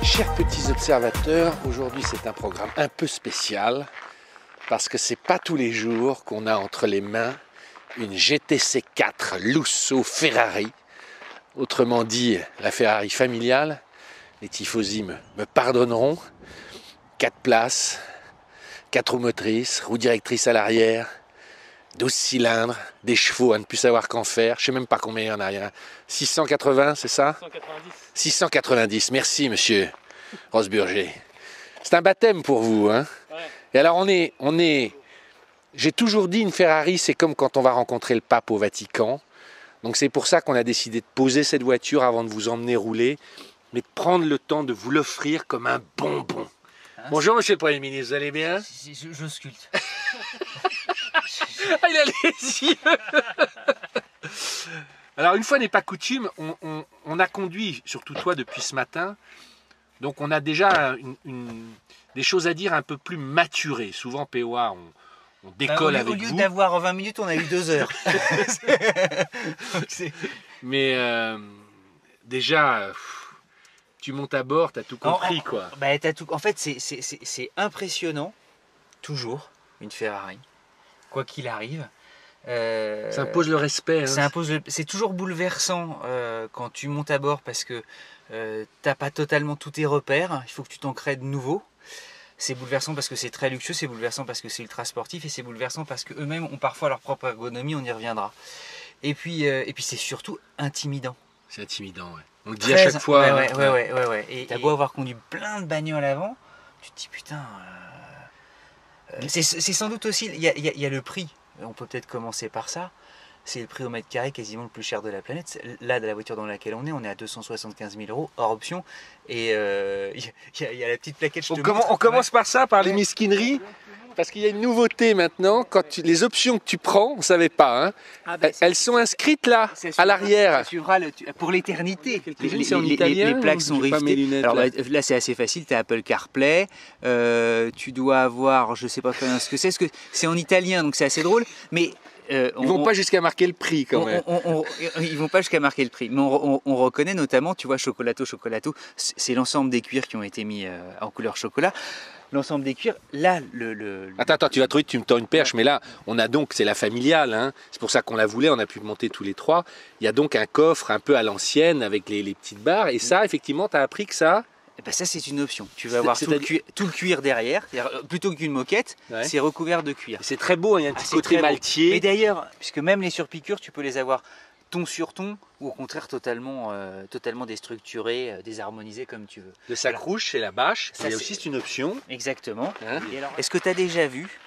Chers petits observateurs, aujourd'hui c'est un programme un peu spécial parce que c'est pas tous les jours qu'on a entre les mains une GTC 4 Lusso Ferrari, autrement dit la Ferrari familiale. Les tifosi me pardonneront. 4 places, 4 roues motrices, roue directrice à l'arrière, 12 cylindres, des chevaux à ne plus savoir qu'en faire. Je sais même pas combien il y en a. Il y en a 680, c'est ça? 690. 690, merci monsieur Rosburger. C'est un baptême pour vous, hein? Ouais. Et alors j'ai toujours dit une Ferrari, c'est comme quand on va rencontrer le pape au Vatican. Donc c'est pour ça qu'on a décidé de poser cette voiture avant de vous emmener rouler, mais de prendre le temps de vous l'offrir comme un bonbon. Bonjour monsieur le Premier ministre, vous allez bien? Je sculpte. Ah, il a les yeux. Alors une fois n'est pas coutume, on a conduit, surtout toi depuis ce matin, donc on a déjà des choses à dire un peu plus maturées. Souvent POA, on décolle avec vous. Au lieu d'avoir 20 minutes, on a eu 2 heures. Mais déjà, tu montes à bord, tu as tout compris quoi. Bah, t'as tout. En fait, c'est impressionnant, toujours, une Ferrari, quoi qu'il arrive. Ça impose le respect. Hein. C'est toujours bouleversant quand tu montes à bord parce que t'as pas totalement tous tes repères. Il faut que tu t'en crées de nouveaux. C'est bouleversant parce que c'est très luxueux, c'est bouleversant parce que c'est ultra sportif et c'est bouleversant parce qu'eux-mêmes ont parfois leur propre ergonomie, on y reviendra. Et puis c'est surtout intimidant. C'est intimidant, ouais. On le dit à chaque fois. Ouais. Et t'as beau avoir conduit plein de bagnoles avant, tu te dis putain. C'est sans doute aussi, il y a le prix. On peut peut-être commencer par ça. C'est le prix au mètre carré quasiment le plus cher de la planète. Là, de la voiture dans laquelle on est à 275 000 euros hors option. Et il y a la petite plaquette. On commence par ça, par les mesquineries. Parce qu'il y a une nouveauté maintenant. Les options que tu prends, on ne savait pas. Hein, elles sont inscrites là, à l'arrière. Ça suivra pour l'éternité. Les plaques sont rivetées. Alors là, c'est assez facile. Tu as Apple CarPlay. Tu dois avoir, je ne sais pas très bien ce que c'est. C'est en italien, donc c'est assez drôle. Mais ils vont pas jusqu'à marquer le prix quand même. Ils vont pas jusqu'à marquer le prix, mais on reconnaît notamment, tu vois, Chocolato, c'est l'ensemble des cuirs qui ont été mis en couleur chocolat. L'ensemble des cuirs, là, Attends, tu vas trouver, tu me tends une perche, mais là, on a donc, c'est la familiale, hein, c'est pour ça qu'on la voulait, on a pu monter tous les trois. Il y a donc un coffre un peu à l'ancienne avec les petites barres, et ça, effectivement, tu as appris que ça... Eh ben ça, c'est une option. Tu vas avoir tout le cuir derrière, plutôt qu'une moquette, c'est recouvert de cuir. C'est très beau, hein, il y a un petit côté maltier. Et d'ailleurs, puisque même les surpiqûres, tu peux les avoir ton sur ton, ou au contraire totalement déstructurés, désharmonisés comme tu veux. Le sac-rouge, c'est la bâche, ça aussi c'est une option. Exactement. Hein, est-ce que tu as déjà vu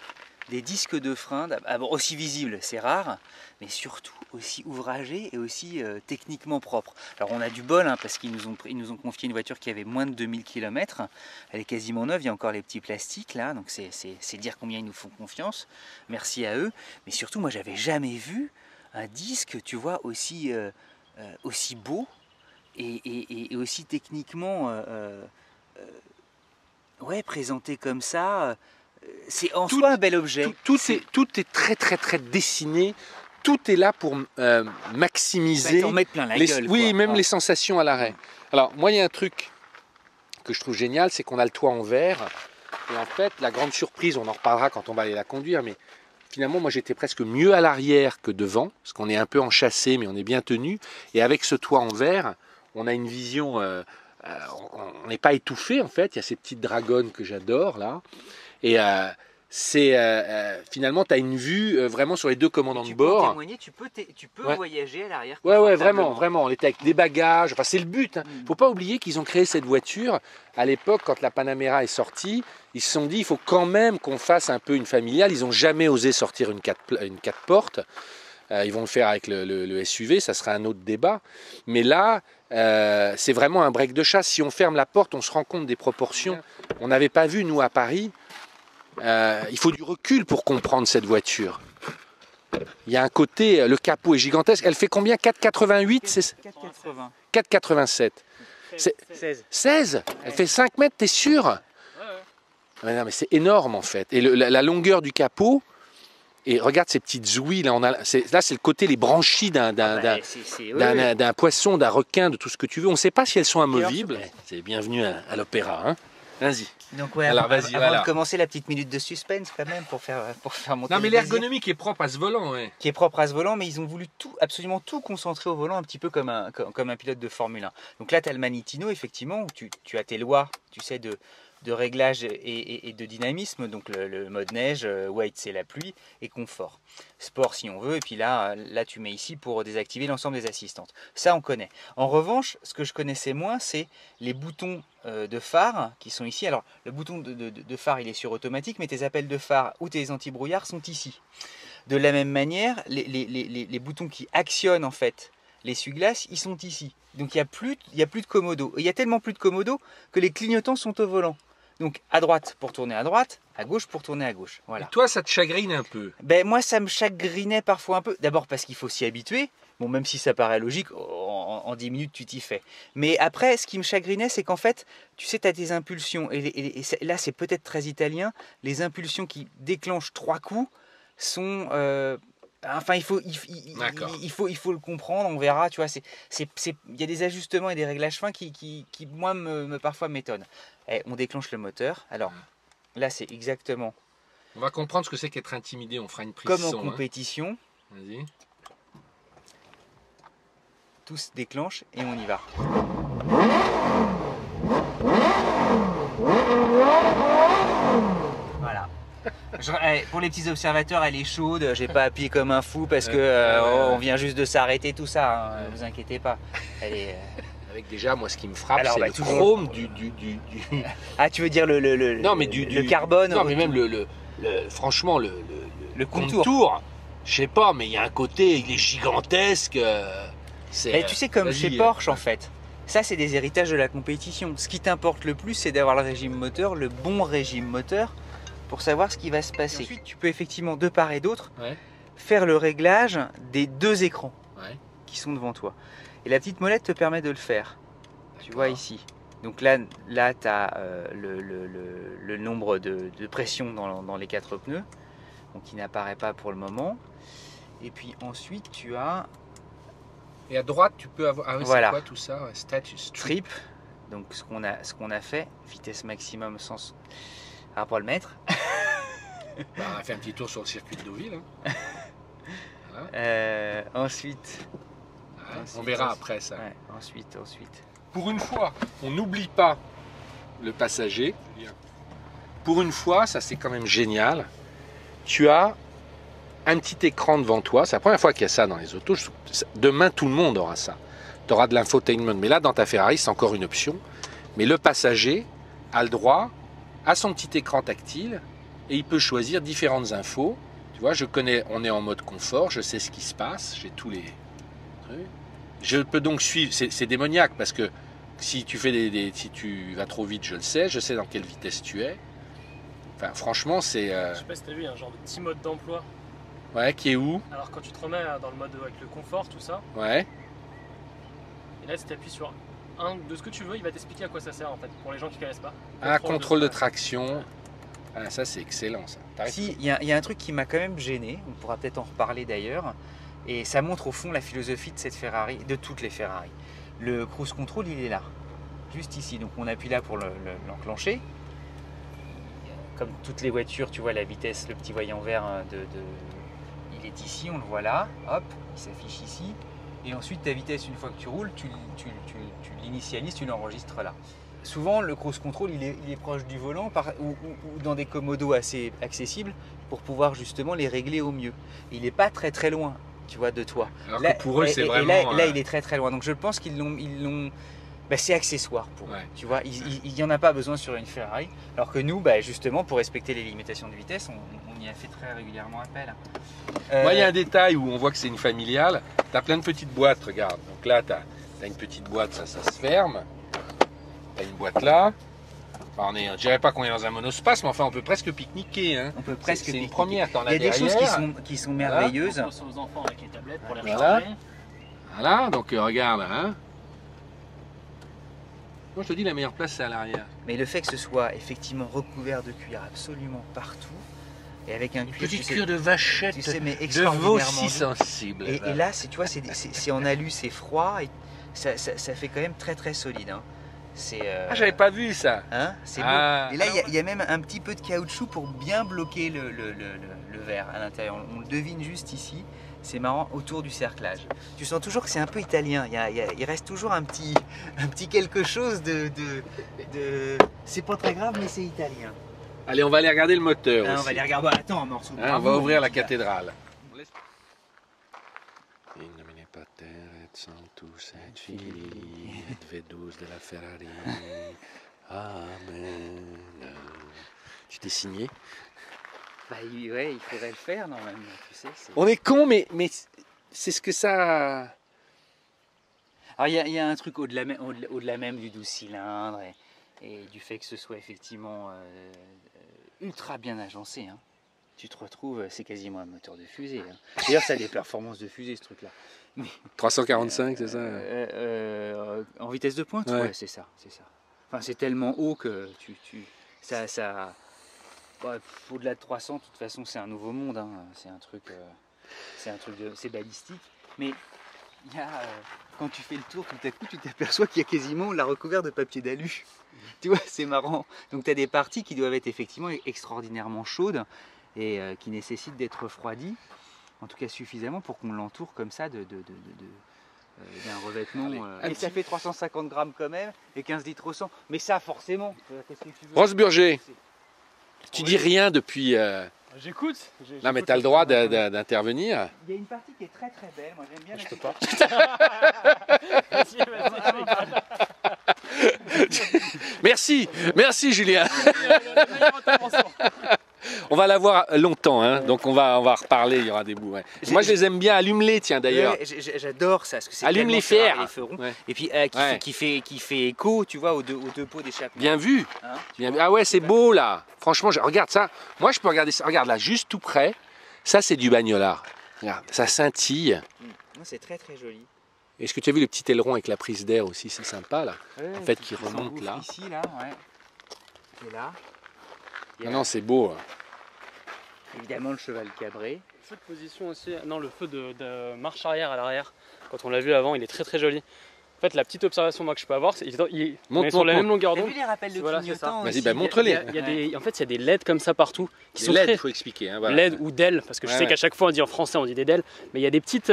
des disques de frein aussi visibles, c'est rare, mais surtout aussi ouvragés et aussi techniquement propres. Alors on a du bol, hein, parce qu'ils nous ont confié une voiture qui avait moins de 2000 km. Elle est quasiment neuve, il y a encore les petits plastiques là, donc c'est dire combien ils nous font confiance. Merci à eux. Mais surtout, moi j'avais jamais vu un disque, tu vois, aussi beau et aussi techniquement présenté comme ça. C'est en soi un bel objet. Tout est très très très dessiné. Tout est là pour maximiser. En mettre plein la gueule. Oui, même les sensations à l'arrêt. Alors moi, il y a un truc que je trouve génial, c'est qu'on a le toit en verre. Et en fait, la grande surprise, on en reparlera quand on va aller la conduire, mais finalement, moi j'étais presque mieux à l'arrière que devant, parce qu'on est un peu enchâssé, mais on est bien tenu. Et avec ce toit en verre, on a une vision. On n'est pas étouffé en fait. Il y a ces petites dragonnes que j'adore là. Et finalement, tu as une vue vraiment sur les deux commandants de bord. Tu peux témoigner, tu peux voyager à l'arrière. Ouais, vraiment. On était avec des bagages. Enfin, c'est le but. Hein. Faut pas oublier qu'ils ont créé cette voiture à l'époque quand la Panamera est sortie. Ils se sont dit, il faut quand même qu'on fasse un peu une familiale. Ils n'ont jamais osé sortir une 4 portes. Ils vont le faire avec le SUV, ça sera un autre débat. Mais là, c'est vraiment un break de chasse. Si on ferme la porte, on se rend compte des proportions. On n'avait pas vu, nous, à Paris. Il faut du recul pour comprendre cette voiture. Il y a un côté, le capot est gigantesque. Elle fait combien? 4,88? 4,80. 4,87. 16. Elle fait 5 mètres, t'es sûr? Non, mais c'est énorme en fait. Et la longueur du capot Et regarde ces petites ouïes, là, c'est le côté, les branchies d'un poisson, d'un requin, de tout ce que tu veux. On ne sait pas si elles sont amovibles. C'est bienvenue à l'opéra, hein. Vas-y. Donc ouais, alors, avant de commencer la petite minute de suspense quand même pour faire monter. Non mais l'ergonomie qui est propre à ce volant, ouais. Qui est propre à ce volant, mais ils ont voulu absolument tout concentrer au volant, un petit peu comme un pilote de Formule 1. Donc là, tu as le Magnetino, effectivement, où tu as tes lois, tu sais, de réglage et de dynamisme, donc le mode neige, weight c'est la pluie, et confort. Sport si on veut, et puis là tu mets ici pour désactiver l'ensemble des assistantes. Ça on connaît. En revanche, ce que je connaissais moins, c'est les boutons de phare qui sont ici. Alors le bouton de phare il est sur automatique, mais tes appels de phare ou tes anti-brouillard sont ici. De la même manière, les boutons qui actionnent en fait l'essuie-glace, ils sont ici. Donc il n'y a plus de commodo. Il y a tellement plus de commodo que les clignotants sont au volant. Donc à droite pour tourner à droite, à gauche pour tourner à gauche. Voilà. Et toi, ça te chagrine un peu? Ben, moi, ça me chagrinait parfois un peu. D'abord parce qu'il faut s'y habituer. Bon, même si ça paraît logique, en 10 minutes, tu t'y fais. Mais après, ce qui me chagrinait, c'est qu'en fait, tu sais, tu as tes impulsions. Et là, c'est peut-être très italien. Les impulsions qui déclenchent 3 coups sont... enfin, il faut le comprendre, on verra. Tu vois, il y a des ajustements et des réglages fins qui moi, parfois m'étonnent. On déclenche le moteur. Alors, là, c'est exactement... On va comprendre ce que c'est qu'être intimidé. On fera une prise comme en son, compétition. Hein. Vas-y. Tout se déclenche et on y va. Voilà. Pour les petits observateurs, elle est chaude. J'ai pas appuyé comme un fou parce que on vient juste de s'arrêter, tout ça. Hein, vous inquiétez pas. Elle est... Avec déjà, moi, ce qui me frappe, c'est le toujours... chrome du... Ah, tu veux dire le carbone? Non, mais même franchement, le contour. Je sais pas, mais il y a un côté, il est gigantesque. Et tu sais, comme chez Porsche, en fait. Ça, c'est des héritages de la compétition. Ce qui t'importe le plus, c'est d'avoir le régime moteur, le bon régime moteur, pour savoir ce qui va se passer. Et ensuite, tu peux effectivement, de part et d'autre, faire le réglage des 2 écrans qui sont devant toi. Et la petite molette te permet de le faire. Tu vois ici. Donc là tu as le nombre de pressions dans les 4 pneus, donc qui n'apparaît pas pour le moment. Et puis ensuite tu as... Et à droite tu peux avoir... Ah oui, voilà. C'est quoi tout ça? Status Trip. Donc ce qu'on a fait, vitesse maximum sans... Alors pour le mettre... on a fait un petit tour sur le circuit de Deauville. Hein. Voilà. Ensuite, on verra après ça. Ouais, ensuite. Pour une fois, on n'oublie pas le passager. Pour une fois, ça c'est quand même génial. Tu as un petit écran devant toi. C'est la première fois qu'il y a ça dans les autos. Demain, tout le monde aura ça. Tu auras de l'infotainment. Mais là, dans ta Ferrari, c'est encore une option. Mais le passager a le droit à son petit écran tactile et il peut choisir différentes infos. Tu vois, on est en mode confort, je sais ce qui se passe, j'ai tous les trucs. Je peux donc suivre, c'est démoniaque parce que si tu fais si tu vas trop vite, je sais dans quelle vitesse tu es. Enfin, franchement, c'est... Je sais pas si tu as vu, un genre de petit mode d'emploi. Ouais, qui est où? Alors quand tu te remets dans le mode avec le confort, tout ça. Ouais. Et là, si tu appuies sur un de ce que tu veux, il va t'expliquer à quoi ça sert en fait, pour les gens qui connaissent pas. Contrôle de traction. Ah, ça c'est excellent ça. Si, il y a un truc qui m'a quand même gêné, on pourra peut-être en reparler d'ailleurs, et ça montre au fond la philosophie de cette Ferrari, de toutes les Ferrari. Le cruise control, il est là, juste ici, donc on appuie là pour l'enclencher. Comme toutes les voitures, tu vois la vitesse, le petit voyant vert il est ici, on le voit là, hop, il s'affiche ici, et ensuite ta vitesse, une fois que tu roules, tu l'initialises, tu l'enregistres là. Souvent, le cruise control, il est proche du volant ou dans des commodos assez accessibles pour pouvoir justement les régler au mieux. Il n'est pas très très loin, tu vois, de toi. Alors là, que pour eux, c'est vraiment... Et là, il est très très loin. Donc je pense qu'ils l'ont... Ben, c'est accessoire pour eux, tu vois. Il n'y en a pas besoin sur une Ferrari. Alors que nous, ben, justement, pour respecter les limitations de vitesse, on y a fait très régulièrement appel. Moi, il y a un détail où on voit que c'est une familiale. Tu as plein de petites boîtes, regarde. Donc là, tu as une petite boîte, ça se ferme. Tu as une boîte là. Enfin, je ne dirais pas qu'on est dans un monospace, mais enfin, on peut presque pique-niquer. Hein. On peut presque pique-niquer. C'est une première. Il y a des choses qui sont merveilleuses. On pense aux enfants avec les tablettes pour les recharger. Voilà, donc regarde. Hein. Moi, je te dis, la meilleure place, c'est à l'arrière. Mais le fait que ce soit effectivement recouvert de cuir absolument partout, Et avec un cuir, Petite cuir de vachette, tu sais, mais de extraordinairement veau si doux. sensible. Et là, tu vois, c'est en alu, c'est froid, et ça fait quand même très très solide. Hein. Ah, j'avais pas vu ça. Hein, c'est Ah. beau. Et là, il y a même un petit peu de caoutchouc pour bien bloquer le verre à l'intérieur. On le devine juste ici. C'est marrant, autour du cerclage. Tu sens toujours que c'est un peu italien. Il reste toujours un petit quelque chose de... C'est pas très grave, mais c'est italien. Allez, on va aller regarder le moteur Ah, aussi. on va aller regarder. Bah, attends, un morceau. Hein, on va ouvrir la cathédrale. In nomine Pater et Sanctus et Filii et Vedus de la Ferrari. Amen. Tu t'es signé? Bah, ouais, il faudrait le faire normalement. Tu sais, On est con, mais c'est ce que ça. Alors il y a un truc au-delà même du 12 cylindres et du fait que ce soit effectivement ultra bien agencé. Hein. Tu te retrouves, c'est quasiment un moteur de fusée. Hein. D'ailleurs, ça a des performances de fusée ce truc-là. 345, c'est ça? En vitesse de pointe, Ouais. ouais, c'est ça. Enfin, c'est tellement haut que ça bah, au-delà de 300, de toute façon, c'est un nouveau monde. Hein. C'est balistique. Mais il y a, quand tu fais le tour, tout à coup, tu t'aperçois qu'il y a quasiment la recouverte de papier d'alu. Tu vois, c'est marrant. Donc, tu as des parties qui doivent être effectivement extraordinairement chaudes et qui nécessitent d'être refroidies, en tout cas suffisamment pour qu'on l'entoure comme ça d'un revêtement. Et ça fait 350 grammes quand même et 15 litres au 100. Mais ça, forcément, qu'est-ce que tu veux? Rose Burger, tu dis rien depuis. J'écoute. Non, mais tu as le droit d'intervenir. Il y a une partie qui est très très belle. Moi, j'aime bien. Je la peux petite pas. Merci Julien. On va la voir longtemps, hein. Donc on va en reparler, il y aura des bouts. Ouais. Moi je les aime bien, allume-les tiens d'ailleurs. Ouais, j'adore ça, parce que c'est Allume tellement les fers. ferrari, les feux ronds. Ouais. Et puis Ouais. qui fait écho, tu vois, aux deux pots d'échappement. Bien vu. Hein, Bien vu. Ah ouais, c'est beau là. Franchement, regarde ça. Moi je peux regarder ça. Regarde là, juste tout près. Ça c'est du Bagnolard. Regarde, ça scintille. Non, c'est très très joli. Est-ce que tu as vu le petit aileron avec la prise d'air aussi? C'est sympa là. Ouais, En fait, qui remonte s'engouffre là. Ici, là, ouais. Et là. Il y a Non, c'est beau. évidemment le cheval cabré. Le feu de position aussi, non, le feu de marche arrière à l'arrière, quand on l'a vu avant, il est très très joli. En fait, la petite observation moi, que je peux avoir, c'est qu'il est Montre, sur la montre. même longueur T'as d'onde. vu les rappels de Voilà, c'est clignotant Vas-y, aussi bah, montre-les. En fait, il y a des LED comme ça partout, qui Les sont LED, très il faut expliquer. Hein, voilà. LED ou DEL, parce que je Ouais, sais ouais. qu'à chaque fois on dit en français, on dit des DEL, mais il y a des petites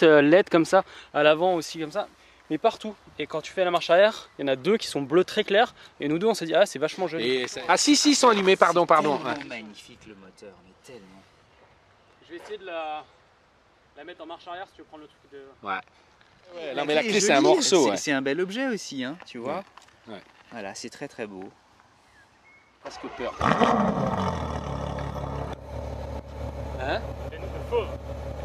LED comme ça, à l'avant aussi comme ça, mais partout. Et quand tu fais la marche arrière, il y en a deux qui sont bleus très clairs, et nous deux on s'est dit, ah c'est vachement joli. Et ah si, ils sont allumés, pardon. C'est Ouais. tellement magnifique le moteur, mais tellement. Je vais essayer de la mettre en marche arrière si tu veux prendre le truc de... Ouais. Ouais, Non mais la clé est clé c'est un jolie, morceau. Ouais. C'est un bel objet aussi, hein, tu vois. Ouais. Voilà, c'est très très beau. Presque peur. Fauve.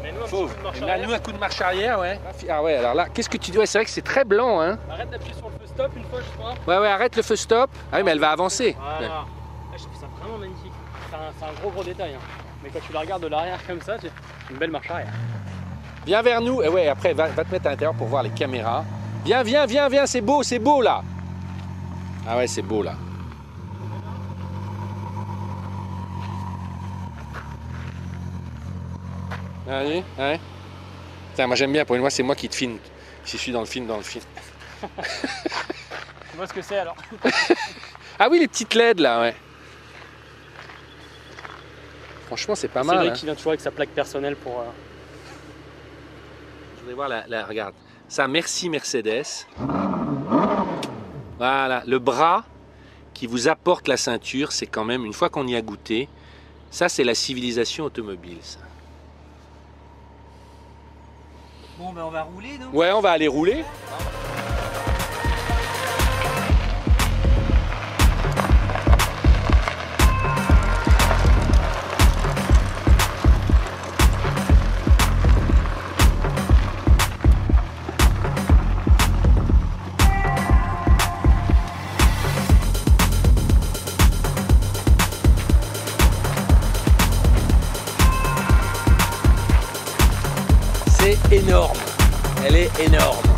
Mais nous un Fauve. petit coup de marche Là, arrière. nous, un coup de marche arrière, ouais. Ah ouais, alors là, qu'est-ce que tu dis? Ouais, c'est vrai que c'est très blanc, hein. Arrête d'appuyer sur le feu stop une fois, je crois. Ouais, arrête le feu stop. Ah oui, mais elle va avancer. Voilà. Ouais. Ah, je trouve ça vraiment magnifique. C'est un gros derrière. Hein. Mais quand tu la regardes de l'arrière comme ça, c'est une belle marche arrière. Viens vers nous. Et ouais, après, va te mettre à l'intérieur pour voir les caméras. Viens, c'est beau là. Ah ouais, c'est beau là. Allez, ouais. Tiens, moi j'aime bien, pour une fois, c'est moi qui te filme. Si je suis dans le film. Tu vois ce que c'est alors? Ah oui, les petites LED là, ouais. Franchement, c'est pas C'est mal. vrai Hein. qu'il vient toujours avec sa plaque personnelle pour... Je voudrais voir regarde. Ça, merci Mercedes. Voilà, le bras qui vous apporte la ceinture, c'est quand même, une fois qu'on y a goûté, ça c'est la civilisation automobile, ça. Bon, ben on va rouler, non? Ouais, on va aller rouler. C'est énorme. Elle est énorme.